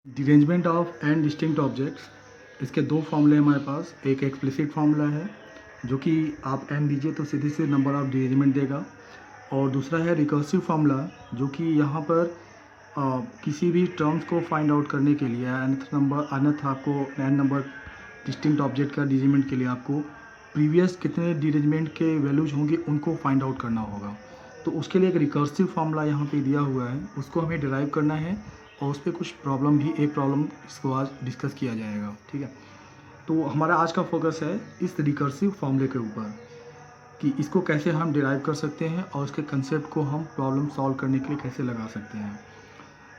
Derangement of and distinct objects, इसके दो फॉर्मूले हमारे पास। एक एक्सप्लिसिट फार्मूला है जो कि आप एन दीजिए तो सीधे से नंबर ऑफ डिरेंजमेंट देगा, और दूसरा है रिकर्सिव फार्मूला जो कि यहाँ पर किसी भी टर्म्स को फाइंड आउट करने के लिए अन्यथा आपको एन नंबर डिस्टिंक्ट ऑब्जेक्ट का डिरेंजमेंट के लिए आपको प्रीवियस कितने डिरेंजमेंट के वैल्यूज होंगे उनको फाइंड आउट करना होगा। तो उसके लिए एक रिकर्सिव फार्मूला यहाँ पे दिया हुआ है, उसको हमें डिराइव करना है और उस पर कुछ प्रॉब्लम भी एक प्रॉब्लम इसको आज डिस्कस किया जाएगा। ठीक है, तो हमारा आज का फोकस है इस रिकर्सिव फार्मूले के ऊपर कि इसको कैसे हम डिराइव कर सकते हैं और उसके कंसेप्ट को हम प्रॉब्लम सॉल्व करने के लिए कैसे लगा सकते हैं।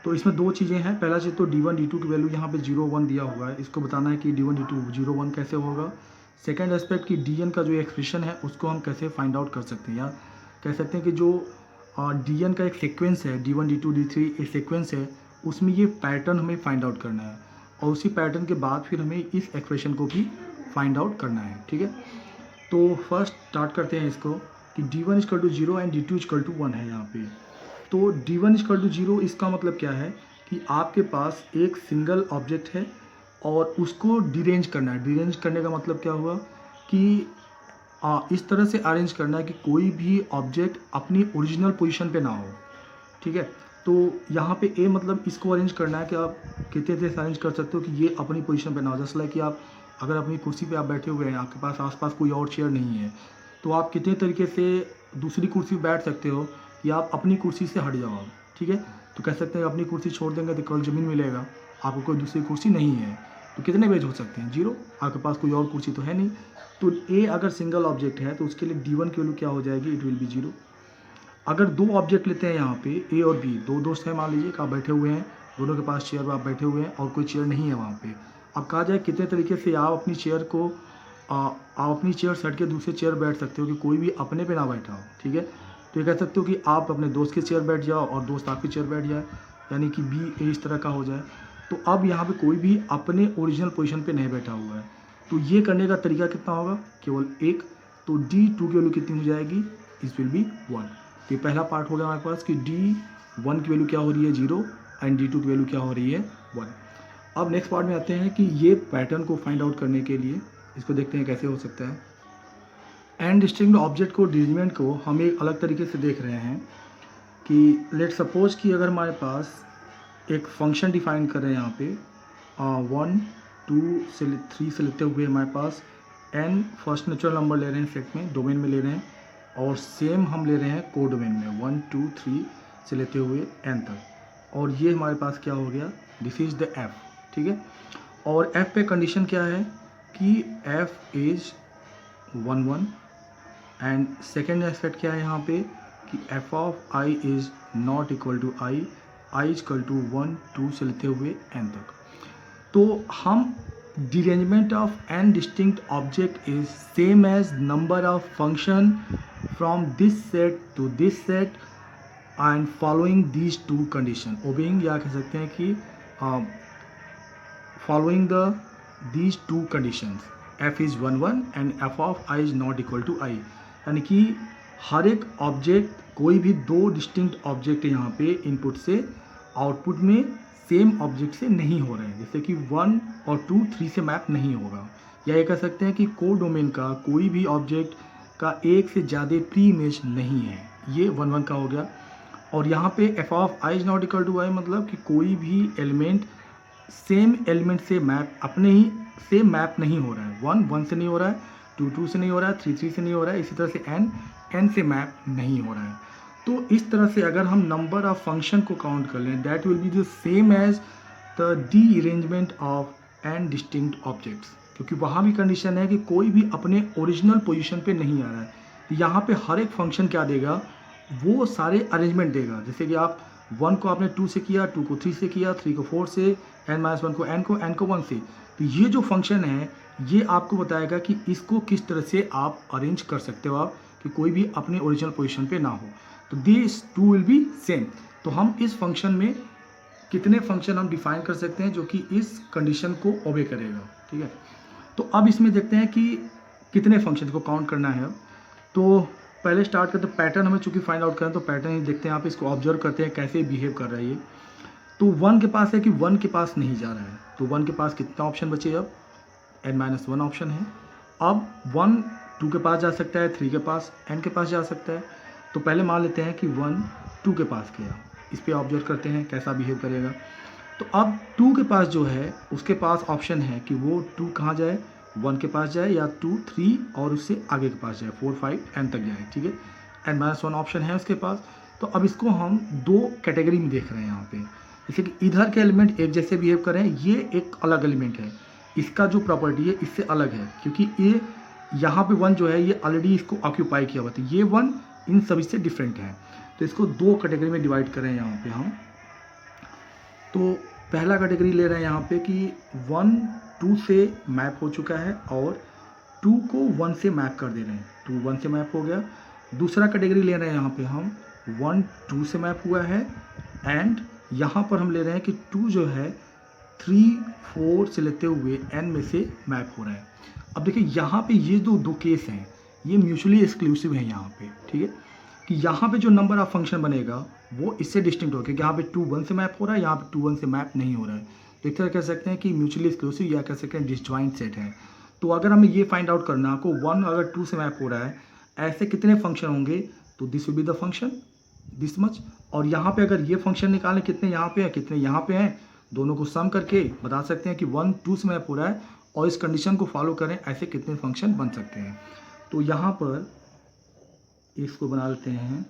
तो इसमें दो चीज़ें हैं। पहला चीज़ तो D1 D2 की वैल्यू यहाँ पे 0 1 दिया हुआ है, इसको बताना है कि D1 D2 0 1 कैसे होगा। सेकंड एस्पेक्ट कि Dn का जो एक्सप्रेशन है उसको हम कैसे फाइंड आउट कर सकते हैं, या कह सकते हैं कि जो Dn का एक सीक्वेंस है, D1 D2 D3 एक सीक्वेंस है, उसमें ये पैटर्न हमें फाइंड आउट करना है और उसी पैटर्न के बाद फिर हमें इस एक्सप्रेशन को भी फाइंड आउट करना है। ठीक है, तो फर्स्ट स्टार्ट करते हैं इसको कि D1 equal to 0 and D2 equal to 1 है यहाँ पे। तो D1 इक्वल टू 0 इसका मतलब क्या है कि आपके पास एक सिंगल ऑब्जेक्ट है और उसको डिरेंज करना है। डिरेंज करने का मतलब क्या हुआ कि इस तरह से अरेंज करना है कि कोई भी ऑब्जेक्ट अपनी ओरिजिनल पोजीशन पे ना हो। ठीक है, तो यहाँ पे ए मतलब इसको अरेंज करना है कि आप कितने तरह से अरेंज कर सकते हो कि ये अपनी पोजीशन पे ना हो। जैसे लाइक कि आप अगर अपनी कुर्सी पे आप बैठे हुए हैं, आपके पास आसपास कोई और चेयर नहीं है, तो आप कितने तरीके से दूसरी कुर्सी बैठ सकते हो कि आप अपनी कुर्सी से हट जाओ। ठीक है, तो कह सकते हैं अपनी कुर्सी छोड़ देंगे तो कल ज़मीन मिलेगा, आपको कोई दूसरी कुर्सी नहीं है, तो कितने वेज हो सकते हैं? 0। आपके पास कोई और कुर्सी तो है नहीं। तो ए अगर सिंगल ऑब्जेक्ट है तो उसके लिए D1 की वैल्यू क्या हो जाएगी? It will be 0। अगर दो ऑब्जेक्ट लेते हैं यहाँ पे ए और बी, दो दोस्त हैं, मान लीजिए कि आप बैठे हुए हैं, दोनों के पास चेयर पर आप बैठे हुए हैं और कोई चेयर नहीं है वहाँ पे। अब कहा जाए कितने तरीके से आप अपनी चेयर को आप अपनी चेयर सेट के दूसरे चेयर बैठ सकते हो कि कोई भी अपने पे ना बैठा हो। ठीक है, तो ये कह सकते हो कि आप अपने दोस्त की चेयर बैठ जाओ और दोस्त आपकी चेयर बैठ जाए, यानी कि बी ए इस तरह का हो जाए। तो अब यहाँ पे कोई भी अपने ओरिजिनल पोजीशन पे नहीं बैठा हुआ है, तो ये करने का तरीका कितना होगा? केवल एक। तो D2 की वैल्यू कितनी हो जाएगी? इस विल बी 1। तो ये पहला पार्ट हो गया हमारे पास कि D1 की वैल्यू क्या हो रही है? 0 एंड D2 की वैल्यू क्या हो रही है? 1। अब नेक्स्ट पार्ट में आते हैं कि ये पैटर्न को फाइंड आउट करने के लिए इसको देखते हैं कैसे हो सकता है। एंड डिस्टिंक्ट ऑब्जेक्ट को डिरेंजमेंट को हम एक अलग तरीके से देख रहे हैं कि लेट सपोज कि अगर हमारे पास एक फंक्शन डिफाइन कर रहे हैं यहाँ पे 1 2 से 3 से लेते हुए हमारे पास n फर्स्ट नेचुरल नंबर ले रहे हैं, सेट में डोमेन में ले रहे हैं, और सेम हम ले रहे हैं को डोमेन में 1 2 3 से लेते हुए n तक, और ये हमारे पास क्या हो गया? This is the f। ठीक है, और f पे कंडीशन क्या है कि f is 1 1, and second aspect क्या है यहाँ पे कि f of i is not equal to i is equal to 1 2 से लेते हुए n तक। तो हम derangement of n distinct object is same as number of function from this set to this set and following these two condition, obeying या कह सकते हैं कि following these two conditions f is 1 1 and f of i is not equal to i, यानी कि हर एक object, कोई भी दो डिस्टिंक्ट ऑब्जेक्ट यहाँ पे इनपुट से आउटपुट में सेम ऑब्जेक्ट से नहीं हो रहे हैं, जैसे कि 1 और 2 3 से मैप नहीं होगा। या ये कह सकते हैं कि को डोमेन का कोई भी ऑब्जेक्ट का एक से ज़्यादा प्री इमेज नहीं है, ये 1 1 का हो गया। और यहाँ पे F of I is not equal to I मतलब कि कोई भी एलिमेंट सेम एलिमेंट से मैप अपने ही से मैप नहीं हो रहा है। 1 1 से नहीं हो रहा है, 2 2 से नहीं हो रहा है, 3 3 से नहीं हो रहा है, इसी तरह से n से मैप नहीं हो रहा है। तो इस तरह से अगर हम नंबर ऑफ फंक्शन को काउंट कर लें, that will be the same as the derangement of N distinct objects, क्योंकि वहाँ भी कंडीशन है कि कोई भी अपने ओरिजिनल पोजीशन पे नहीं आ रहा है। तो यहाँ पे हर एक फंक्शन क्या देगा? वो सारे अरेंजमेंट देगा। जैसे कि आप 1 को आपने 2 से किया, 2 को 3 से किया, 3 को 4 से, n-1 को n को 1 से। तो ये जो फंक्शन है ये आपको बताएगा कि इसको किस तरह से आप अरेंज कर सकते हो आप कि कोई भी अपने ओरिजिनल पोजीशन पे ना हो। तो this too will be same. तो हम इस फंक्शन में कितने फंक्शन हम डिफाइन कर सकते हैं जो कि इस कंडीशन को ओबे करेगा। ठीक है, तो अब इसमें देखते हैं कि कितने फंक्शन को काउंट करना है। तो पहले स्टार्ट करते हैं पैटर्न, हमें चूंकि फाइंड आउट करें तो पैटर्न ही देखते हैं। आप इसको ऑब्जर्व करते हैं कैसे बिहेव कर रहा है ये। तो 1 के पास है कि 1 के पास नहीं जा रहा है, तो 1 के पास कितना ऑप्शन बचे अब, n-1 ऑप्शन है। अब 1 2 के पास जा सकता है, 3 के पास, n के पास जा सकता है। तो पहले मान लेते हैं कि 1 2 के पास गया, इस पर ऑब्जर्व करते हैं कैसा बिहेव करेगा। तो अब 2 के पास जो है उसके पास ऑप्शन है कि वो 2 कहाँ जाए, 1 के पास जाए या 2 3 और उससे आगे के पास जाए 4 5 n तक जाए, ठीक है। n-1 ऑप्शन है उसके पास। तो अब इसको हम दो कैटेगरी में देख रहे हैं यहाँ पे, जैसे कि इधर के एलिमेंट एक जैसे बिहेव कर रहे हैं, ये एक अलग एलिमेंट है, इसका जो प्रॉपर्टी है इससे अलग है, क्योंकि ये यहाँ पे 1 जो है ये ऑलरेडी इसको ऑक्यूपाई किया हुआ था, ये 1 इन सभी से डिफरेंट है। तो इसको दो कैटेगरी में डिवाइड करें यहाँ पे हम। तो पहला कैटेगरी ले रहे हैं यहाँ पे कि 1 2 से मैप हो चुका है और 2 को 1 से मैप कर दे रहे हैं, 2 1 से मैप हो गया। दूसरा कैटेगरी ले रहे हैं यहाँ पे हम 1 2 से मैप हुआ है एंड यहाँ पर हम ले रहे हैं कि 2 जो है 3 4 से लेते हुए n में से मैप हो रहा है। अब देखिए यहाँ पे ये दो केस हैं, ये म्यूचुअली एक्सक्लूसिव है यहाँ पे, ठीक है, कि यहाँ पे जो नंबर ऑफ फंक्शन बनेगा वो इससे डिस्टिंक्ट होगा, क्योंकि यहाँ पे 2 1 से मैप हो रहा है, यहाँ पे 2 1 से मैप नहीं हो रहा है। तो एक तरह कह सकते हैं कि म्यूचुअली एक्सक्लूसिव या कह सकते हैं डिसजॉइंट सेट है। तो अगर हमें ये फाइंड आउट करना है, आपको 1 अगर 2 से मैप हो रहा है, ऐसे कितने फंक्शन होंगे, तो this will be the function this much. और यहाँ पे अगर ये फंक्शन निकालें कितने यहाँ पे हैं कितने यहाँ पे हैं, दोनों को सम करके बता सकते हैं कि 1 2 से मैप हो रहा है और इस कंडीशन को फॉलो करें, ऐसे कितने फंक्शन बन सकते हैं। तो यहाँ पर इसको बना लेते हैं,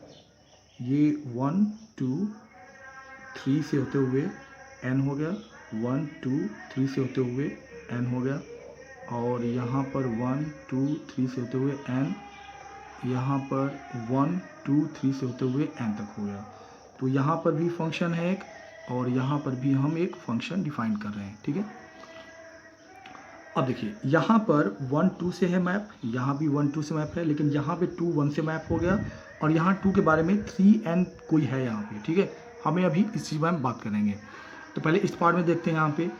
ये 1 2 3 से होते हुए n हो गया, 1 2 3 से होते हुए n हो गया, और यहाँ पर 1 2 3 से होते हुए n, यहाँ पर 1 2 3 से होते हुए n तक हो गया। तो यहाँ पर भी फंक्शन है एक, और यहाँ पर भी हम एक फंक्शन डिफाइन कर रहे हैं, ठीक है। अब देखिए यहाँ पर 1 2 से है मैप, यहाँ भी 1 2 से मैप है, लेकिन यहाँ पे 2 1 से मैप हो गया, और यहाँ 2 के बारे में 3n कोई है यहाँ पे, ठीक है। हमें अभी इस चीज़ में बात करेंगे। तो पहले इस पार्ट में देखते हैं यहाँ पे।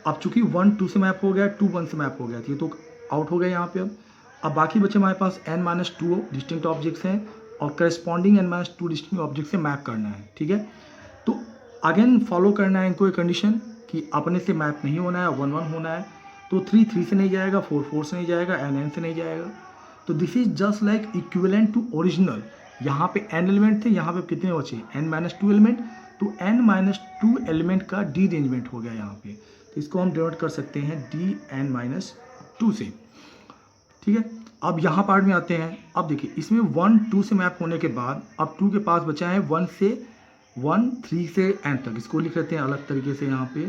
अब चूंकि 1 2 से मैप हो गया, 2 1 से मैप हो गया, तो आउट हो गया यहाँ पे। अब बाकी बचे हमारे पास n-2 डिस्टिंक्ट ऑब्जेक्ट्स हैं और करेस्पॉन्डिंग n-2 डिस्टिंक्ट ऑब्जेक्ट से मैप करना है, ठीक है। तो अगेन फॉलो करना है इनको एक कंडीशन कि अपने से मैप नहीं होना है, 1 1 होना है। तो 3 3 से नहीं जाएगा, 4 4 से नहीं जाएगा, n से नहीं जाएगा। तो this is just like equivalent to original. यहाँ पे n एलिमेंट थे, यहाँ पे कितने बचे, n-2 एलिमेंट। तो n-2 एलिमेंट का डी अरेंजमेंट हो गया यहाँ पे। तो इसको हम डिनोट कर सकते हैं dn-2 से, ठीक है। अब यहाँ पार्ट में आते हैं। अब देखिए इसमें 1 2 से मैप होने के बाद अब 2 के पास बचा है 1 3 से n तक। इसको लिख लेते हैं अलग तरीके से यहाँ पे।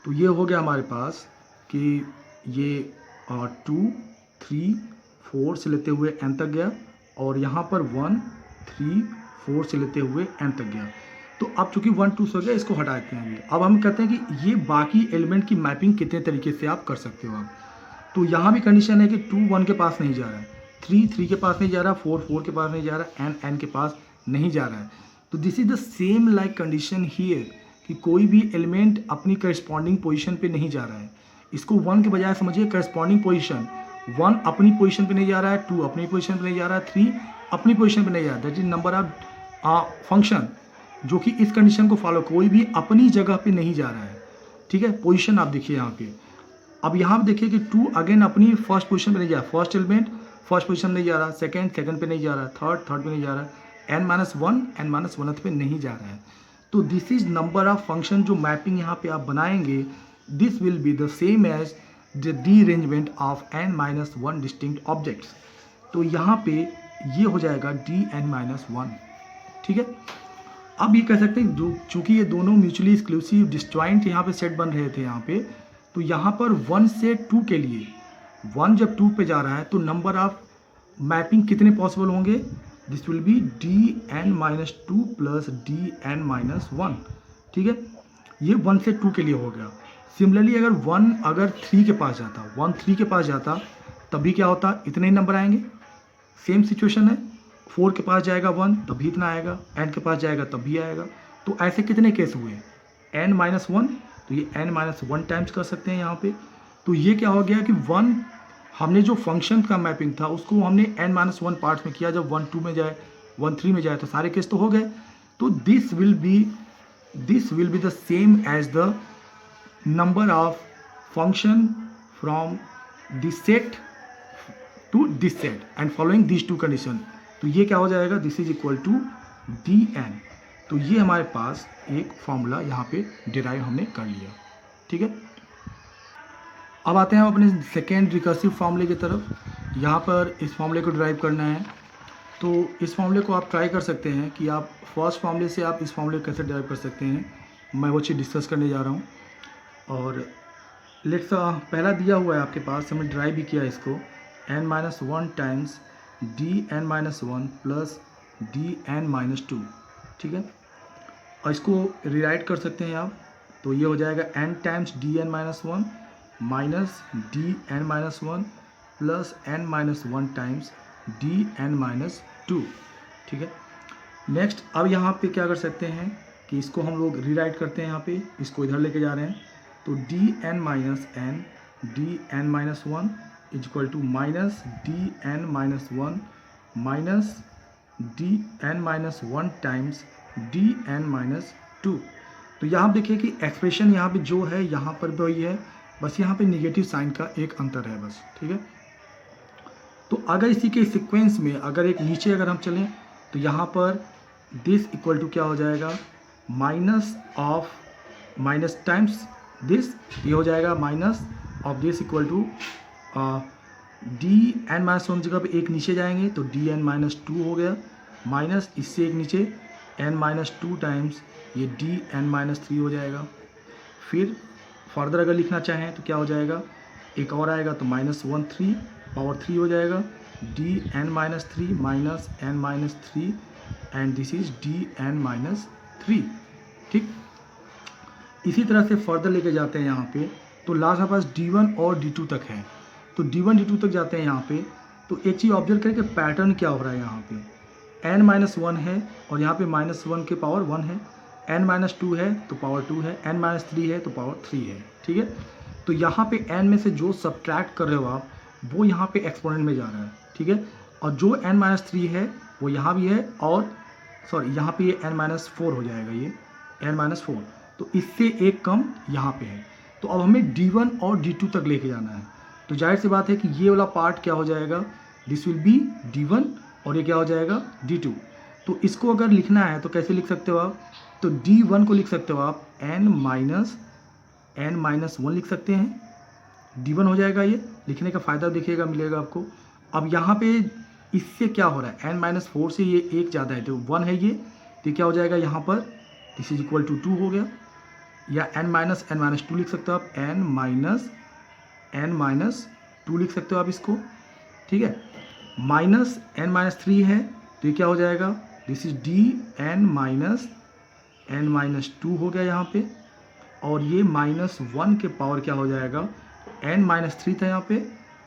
तो ये हो गया हमारे पास कि ये 2 3 4 से लेते हुए n तक गया, और यहाँ पर 1 3 4 से लेते हुए n तक गया। तो अब चूंकि 1 2 से हो गया, इसको हटा देते हैं। अब हम कहते हैं कि ये बाकी एलिमेंट की मैपिंग कितने तरीके से आप कर सकते हो आप। तो यहाँ भी कंडीशन है कि 2 1 के पास नहीं जा रहा है, 3 3 के पास नहीं जा रहा, 4 4 के पास नहीं जा रहा, n के पास नहीं जा रहा है। तो this is the same like condition here कि कोई भी एलिमेंट अपनी करस्पॉन्डिंग पोजीशन पे नहीं जा रहा है। इसको 1 के बजाय समझिए करस्पॉन्डिंग पोजीशन। 1 अपनी पोजीशन पे नहीं जा रहा है, 2 अपनी पोजीशन पे नहीं जा रहा है, 3 अपनी पोजीशन पे नहीं जा रहा है। That is number of function जो कि इस कंडीशन को फॉलो, कोई भी अपनी जगह पे नहीं जा रहा है, ठीक है। पोजीशन आप देखिए यहाँ पे। अब यहाँ पे देखिए कि 2 अगेन अपनी फर्स्ट पोजीशन पे नहीं जा रहा, फर्स्ट एलिमेंट फर्स्ट पोजीशन नहीं जा रहा, सेकंड पे नहीं जा रहा, थर्ड पे नहीं जा रहा, n-1 पे नहीं जा रहा है। तो this is number of function जो मैपिंग यहाँ पे आप बनाएंगे, this will be the same as the rearrangement of n-1 distinct objects. तो यहाँ पे ये हो जाएगा dn-1, ठीक है। अब ये कह सकते हैं जो चूंकि ये दोनों म्यूचुअली एक्सक्लूसिव डिसजॉइंट यहाँ पे सेट बन रहे थे यहाँ पे, तो यहाँ पर 1 से 2 के लिए 1 जब 2 पे जा रहा है तो नंबर ऑफ मैपिंग कितने पॉसिबल होंगे, this will B dn-2 plus dn-1, ठीक है। ये 1 से 2 के लिए हो गया। सिमिलरली अगर 3 के पास जाता, 1 3 के पास जाता, तभी क्या होता, इतने ही नंबर आएंगे। सेम सिचुएशन है, 4 के पास जाएगा 1 तभी इतना आएगा, n के पास जाएगा तभी आएगा। तो ऐसे कितने केस हुए, n-1, तो ये n-1 टाइम्स कर सकते हैं यहाँ पे। तो ये क्या हो गया कि 1 हमने जो फंक्शन का मैपिंग था उसको हमने n-1 पार्ट्स में किया, जब 1 2 में जाए 1 3 में जाए तो सारे केस तो हो गए। तो this will B this will be the same as the number of function from this set to this set and following these two condition. तो ये क्या हो जाएगा, this is equal to dn. तो ये हमारे पास एक फॉर्मूला यहाँ पे डिराइव हमने कर लिया. ठीक है, अब आते हैं हम अपने सेकेंड रिकर्सिव फॉर्मूले की तरफ. यहाँ पर इस फॉर्मूले को डिराइव करना है. तो इस फॉर्मूले को आप ट्राई कर सकते हैं कि आप फर्स्ट फॉर्मूले से आप इस फॉर्मूले को कैसे डिराइव कर सकते हैं. मैं वो चीज़ डिस्कस करने जा रहा हूँ. और लेट्स पहला दिया हुआ है आपके पास, हमने ड्राइव भी किया इसको, n-1 times dn-1 plus dn-2. ठीक है, और इसको रिराइट कर सकते हैं आप. तो ये हो जाएगा n times dn-1 minus dn-1 plus n-1 times dn-2. ठीक है, नेक्स्ट अब यहाँ पे क्या कर सकते हैं कि इसको हम लोग रिराइट करते हैं. यहाँ पे इसको इधर लेके जा रहे हैं. तो dn-n dn-1 is equal to minus dn-1 minus dn-1 times dn-2. तो यहाँ देखिए कि एक्सप्रेशन यहाँ पे जो है यहाँ पर भी वही है, बस यहाँ पे निगेटिव साइन का एक अंतर है बस. ठीक है, तो अगर इसी के सीक्वेंस में अगर एक नीचे अगर हम चलें तो यहाँ पर दिस इक्वल टू क्या हो जाएगा, minus of minus times this, ये हो जाएगा minus of this equal to dn-1 जगह पे एक नीचे जाएंगे तो dn-2 हो गया, माइनस इससे एक नीचे n-2 टाइम्स ये dn-3 हो जाएगा. फिर फर्दर अगर लिखना चाहें तो क्या हो जाएगा, एक और आएगा तो -1 पावर 3 हो जाएगा dn-3 minus n-3 and this is dn-3. ठीक, इसी तरह से फर्दर लेके जाते हैं यहाँ पे. तो लास्ट हमारे पास d1 और d2 तक है. तो d1 d2 तक जाते हैं यहाँ पे. तो एक चीज़ ऑब्जर्व करें कि पैटर्न क्या हो रहा है. यहाँ पे n-1 है और यहाँ पे -1 के पावर 1 है, n-2 है तो पावर 2 है, n-3 है तो पावर 3 है. ठीक है, तो यहाँ पे n में से जो सब्ट्रैक्ट कर रहे हो आप वो यहाँ पे एक्सपोनेंट में जा रहा है. ठीक है, और जो n-3 है वो यहाँ भी है, और सॉरी यहाँ पे ये n-4 हो जाएगा, ये n-4. तो इससे एक कम यहाँ पे है. तो अब हमें d1 और d2 तक लेके जाना है. तो जाहिर सी बात है कि ये वाला पार्ट क्या हो जाएगा, दिस विल बी d1 और ये क्या हो जाएगा d2. तो इसको अगर लिखना है तो कैसे लिख सकते हो आप, तो d1 को लिख सकते हो आप n-1 लिख सकते हैं, d1 हो जाएगा. ये लिखने का फ़ायदा देखिएगा मिलेगा आपको. अब यहाँ पे इससे क्या हो रहा है, n-4 से ये एक ज़्यादा है तो 1 है ये, तो क्या हो जाएगा यहाँ पर दिस इज इक्वल टू 2 हो गया, या n-2 लिख सकते हो आप, n-2 लिख सकते हो आप इसको. ठीक है, माइनस n-3 है तो ये क्या हो जाएगा, दिस इज dn-2 हो गया यहाँ पे, और ये -1 के पावर क्या हो जाएगा, n-3 था यहाँ पे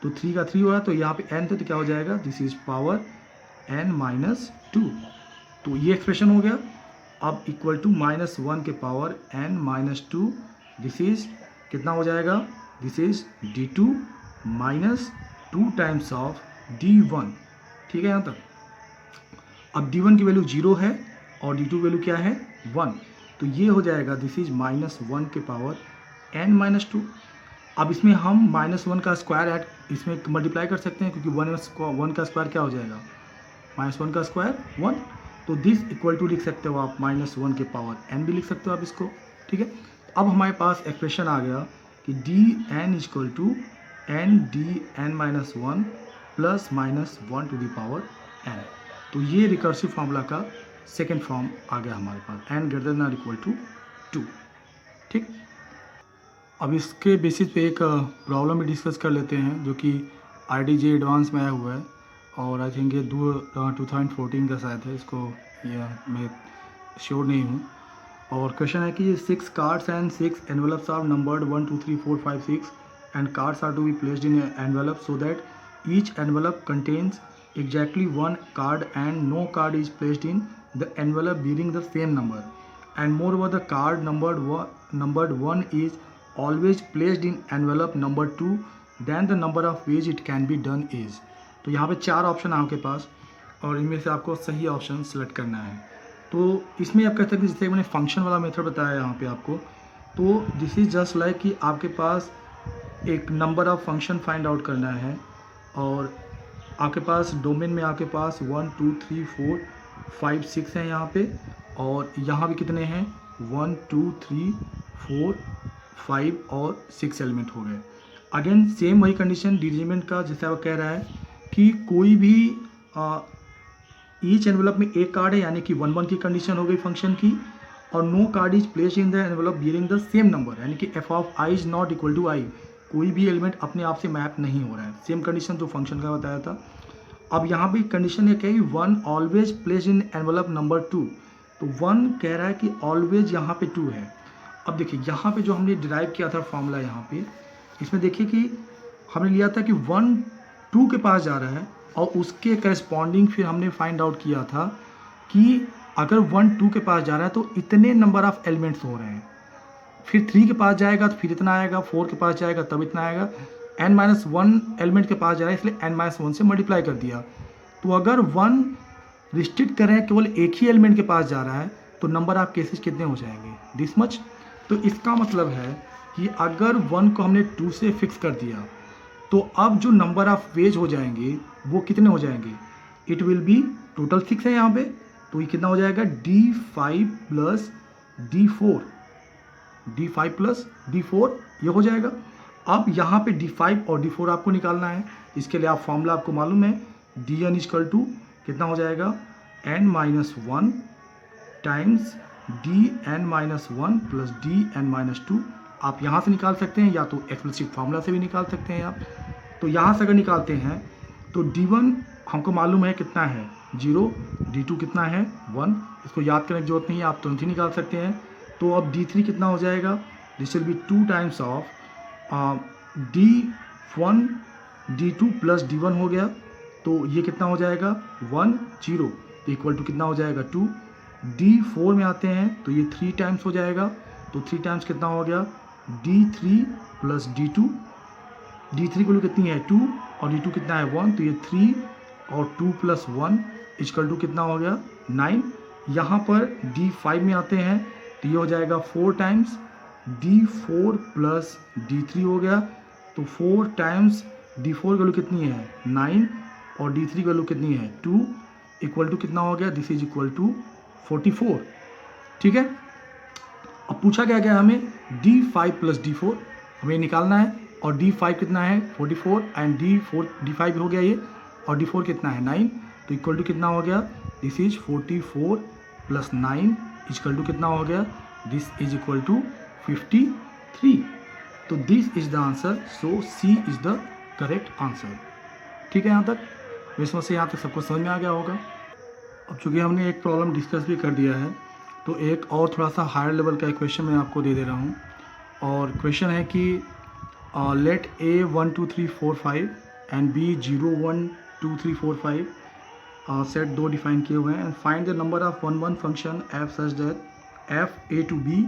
तो 3 का 3 हो रहा, तो यहाँ पे n था तो क्या हो जाएगा, दिस इज पावर n-2. तो ये एक्सप्रेशन हो गया. अब इक्वल टू -1 के पावर n-2, दिस इज कितना हो जाएगा, this is d2 minus 2 times of d1. ठीक है यहाँ तक. अब d1 की वैल्यू 0 है और d2 वैल्यू क्या है 1, तो ये हो जाएगा दिस इज -1 के पावर n-2. अब इसमें हम -1 का स्क्वायर ऐड इसमें मल्टीप्लाई कर सकते हैं, क्योंकि 1 का स्क्वायर क्या हो जाएगा, -1 का स्क्वायर 1. तो दिस इक्वल टू लिख सकते हो आप -1 के पावर n भी लिख सकते हो आप इसको. ठीक है, अब हमारे पास एक्सप्रेशन आ गया कि dn equal to n dn-1 plus -1 to the power n. तो ये रिकर्सिव फार्मूला का सेकेंड फॉर्म आ गया हमारे पास, n ग्रेटर देन और इक्वल टू 2. ठीक, अब इसके बेसिस पे एक प्रॉब्लम भी डिस्कस कर लेते हैं जो कि RDJ एडवांस में आया हुआ है, और आई थिंक ये 2014 का शायद है, इसको ये मैं श्योर नहीं हूँ. और क्वेश्चन है कि 6 cards and 6 envelopes are numbered 1 2 3 4 5 6 and cards are to be placed in envelope so that each envelope contains exactly 1 card and no card is placed in the envelope bearing the same number, and moreover the card numbered 1 is always placed in envelope number 2, then the number of ways it can be done is. तो यहाँ पे 4 option है आपके पास और इनमें से आपको सही ऑप्शन सेलेक्ट करना है. तो इसमें आप कह सकते हैं जैसे मैंने फंक्शन वाला मेथड बताया यहाँ पे आपको, तो दिस इज़ जस्ट लाइक कि आपके पास एक number of function find out करना है और आपके पास डोमेन में आपके पास 1 2 3 4 5 6 हैं यहाँ पे, और यहाँ भी कितने हैं 1 2 3 4 5 और 6 एलिमेंट हो गए। अगेन सेम वही कंडीशन डिरीजमेंट का, जैसे आप कह रहा है कि कोई भी ईच एनवेलप में एक कार्ड है, यानी कि 1 1 की कंडीशन हो गई फंक्शन की, और no card is place in the envelope bearing the same number, यानी कि F of I is not equal to I, कोई भी एलिमेंट अपने आप से मैप नहीं हो रहा है। सेम कंडीशन जो फंक्शन का बताया था। अब यहाँ भी कंडीशन ये क्या है, 1 always place in envelope number 2, तो 1 कह रहा है कि ऑलवेज यहाँ पे 2 है। अब देखिए यहाँ पे जो हमने डिराइव किया था फॉर्मूला, यहाँ पे इसमें देखिए कि हमने लिया था कि 1 2 के पास जा रहा है, और उसके करस्पॉन्डिंग फिर हमने फाइंड आउट किया था कि अगर 1 2 के पास जा रहा है तो इतने नंबर ऑफ एलिमेंट्स हो रहे हैं, फिर 3 के पास जाएगा तो फिर इतना आएगा, 4 के पास जाएगा तब इतना आएगा, n-1 एलिमेंट के पास जा रहा है इसलिए n-1 से मल्टीप्लाई कर दिया। तो अगर 1 रिस्ट्रिक्ट करें केवल एक ही एलिमेंट के पास जा रहा है तो नंबर ऑफ केसेस कितने हो जाएंगे, दिस मच। तो इसका मतलब है कि अगर 1 को हमने 2 से फिक्स कर दिया तो अब जो नंबर ऑफ वेज हो जाएंगे वो कितने हो जाएंगे, इट विल बी टोटल 6 है यहाँ पे, तो ये कितना हो जाएगा D5 plus D4, D5 plus D4 ये हो जाएगा। अब यहाँ पे D5 और D4 आपको निकालना है, इसके लिए आप फॉर्मूला आपको मालूम है, Dn इक्वल टू कितना हो जाएगा n-1 times Dn-1 plus Dn-2। आप यहाँ से निकाल सकते हैं या तो एक्सप्लिसिट फार्मूला से भी निकाल सकते हैं आप। तो यहाँ से अगर निकालते हैं तो D1 हमको मालूम है कितना है 0, D2 कितना है 1, इसको याद करने की जरूरत नहीं है, आप तुरंत ही निकाल सकते हैं। तो अब D3 कितना हो जाएगा, this will B 2 times of D1 D2 plus D1 हो गया, तो ये कितना हो जाएगा 1 0 इक्वल टू कितना हो जाएगा 2। D4 में आते हैं तो ये 3 टाइम्स हो जाएगा, तो 3 टाइम्स कितना हो गया D3 प्लस D2, D3 की वैल्यू कितनी है 2 और D2 कितना है 1, तो ये 3 और 2 प्लस 1 इक्वल टू कितना हो गया 9। यहाँ पर D5 में आते हैं तो ये हो जाएगा 4 टाइम्स D4 प्लस D3 हो गया, तो 4 टाइम्स D4 की वैल्यू कितनी है 9 और D3 की वैल्यू कितनी है 2 इक्वल टू कितना हो गया, दिस इज इक्वल टू 44। ठीक है, अब पूछा क्या गया हमें D5 प्लस D4 हमें निकालना है, और D5 कितना है 44 एंड D5 हो गया ये, और D4 कितना है 9, तो इक्वल टू कितना हो गया, this is 44 plus 9 equal to कितना हो गया, दिस इज इक्वल टू 53। तो this is the answer, so C is the correct answer. ठीक है, यहाँ तक मेरी समझ से यहाँ तक सबको समझ में आ गया होगा। अब चूँकि हमने एक प्रॉब्लम डिस्कस भी कर दिया है तो एक और थोड़ा सा हायर लेवल का क्वेश्चन मैं आपको दे रहा हूँ, और क्वेश्चन है कि let A 1 2 3 4 5 and B 0 1 2 3 4 5 set दो डिफाइन किए हुए हैं, and find the number of 1 1 function f such that f a to b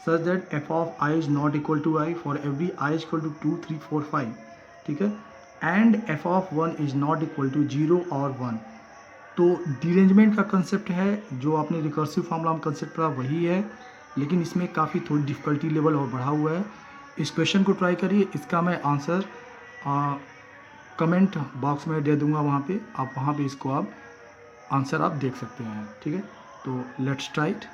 such that f of I is not equal to i for every i is equal to 2 3 4 5, ठीक है, and f of 1 is not equal to 0 और 1। तो derangement का concept है जो आपने recursive formula में concept पढ़ा वही है, लेकिन इसमें काफ़ी थोड़ी डिफ़िकल्टी लेवल और बढ़ा हुआ है। इस क्वेश्चन को ट्राई करिए, इसका मैं आंसर कमेंट बॉक्स में दे दूंगा, वहाँ पे आप इसको आप आंसर आप देख सकते हैं। ठीक है, तो लेट्स ट्राई इट।